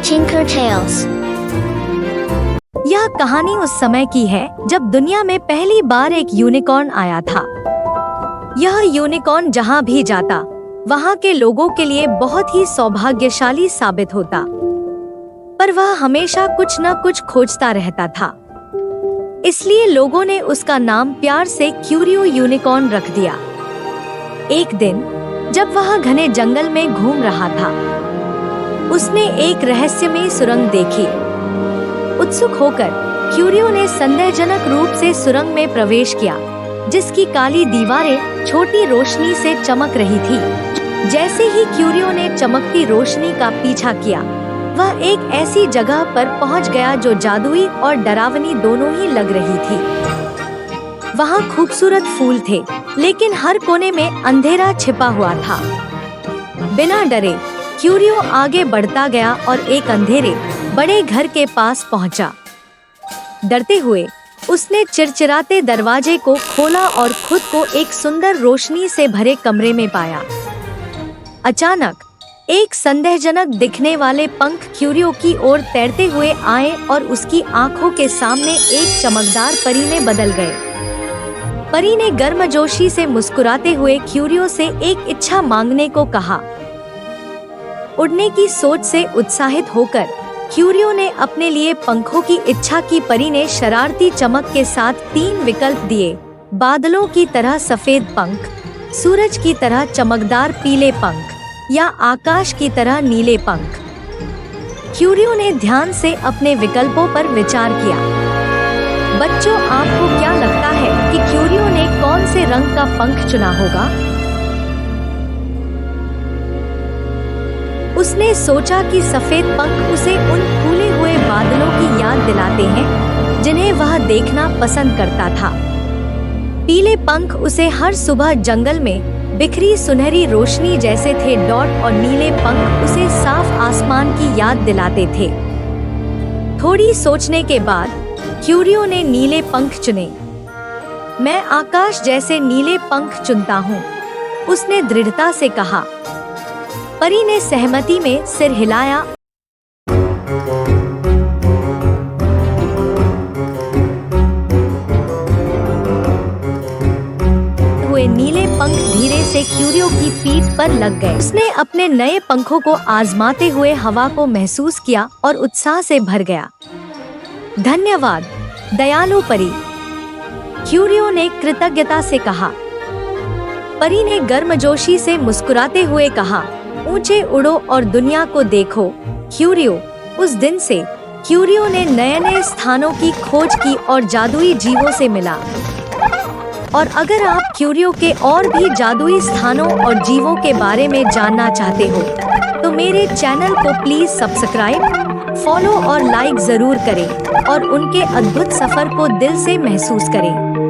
Tinker Tales। यह कहानी उस समय की है जब दुनिया में पहली बार एक यूनिकॉर्न आया था। यह यूनिकॉर्न जहाँ भी जाता वहाँ के लोगों के लिए बहुत ही सौभाग्यशाली साबित होता, पर वह हमेशा कुछ न कुछ खोजता रहता था। इसलिए लोगों ने उसका नाम प्यार से क्यूरियो यूनिकॉर्न रख दिया। एक दिन जब वह घने जंगल में घूम रहा था, उसने एक रहस्यमयी सुरंग देखी। उत्सुक होकर क्यूरियो ने संदेहजनक रूप से सुरंग में प्रवेश किया, जिसकी काली दीवारें छोटी रोशनी से चमक रही थी। जैसे ही क्यूरियो ने चमकती रोशनी का पीछा किया, वह एक ऐसी जगह पर पहुंच गया जो जादुई और डरावनी दोनों ही लग रही थी। वहां खूबसूरत फूल थे, लेकिन हर कोने में अंधेरा छिपा हुआ था। बिना डरे क्यूरियो आगे बढ़ता गया और एक अंधेरे बड़े घर के पास पहुंचा। डरते हुए उसने चिरचिराते दरवाजे को खोला और खुद को एक सुंदर रोशनी से भरे कमरे में पाया। अचानक एक संदेहजनक दिखने वाले पंख क्यूरियो की ओर तैरते हुए आए और उसकी आंखों के सामने एक चमकदार परी में बदल गए। परी ने गर्मजोशी से मुस्कुराते हुए क्यूरियो से एक इच्छा मांगने को कहा। उड़ने की सोच से उत्साहित होकर क्यूरियो ने अपने लिए पंखों की इच्छा की। परी ने शरारती चमक के साथ 3 विकल्प दिए: बादलों की तरह सफेद पंख, सूरज की तरह चमकदार पीले पंख या आकाश की तरह नीले पंख। क्यूरियो ने ध्यान से अपने विकल्पों पर विचार किया। बच्चों, आपको क्या लगता है कि क्यूरियो ने कौन से रंग का पंख चुना होगा? उसने सोचा कि सफेद पंख उसे उन फूले हुए बादलों की याद दिलाते हैं जिन्हें वह देखना पसंद करता था। पीले पंख उसे हर सुबह जंगल में बिखरी सुनहरी रोशनी जैसे थे। डॉट और नीले पंख उसे साफ आसमान की याद दिलाते थे। थोड़ी सोचने के बाद क्यूरियो ने नीले पंख चुने। मैं आकाश जैसे नीले पंख चुनता हूँ, उसने दृढ़ता से कहा। परी ने सहमति में सिर हिलाया। हुए नीले पंख धीरे से क्यूरियो की पीठ पर लग गए। उसने अपने नए पंखों को आजमाते हुए हवा को महसूस किया और उत्साह से भर गया। धन्यवाद दयालु परी, क्यूरियो ने कृतज्ञता से कहा। परी ने गर्मजोशी से मुस्कुराते हुए कहा, ऊंचे उड़ो और दुनिया को देखो क्यूरियो। उस दिन से क्यूरियो ने नए नए स्थानों की खोज की और जादुई जीवों से मिला। और अगर आप क्यूरियो के और भी जादुई स्थानों और जीवों के बारे में जानना चाहते हो तो मेरे चैनल को प्लीज सब्सक्राइब, फॉलो और लाइक जरूर करें और उनके अद्भुत सफर को दिल से महसूस करें।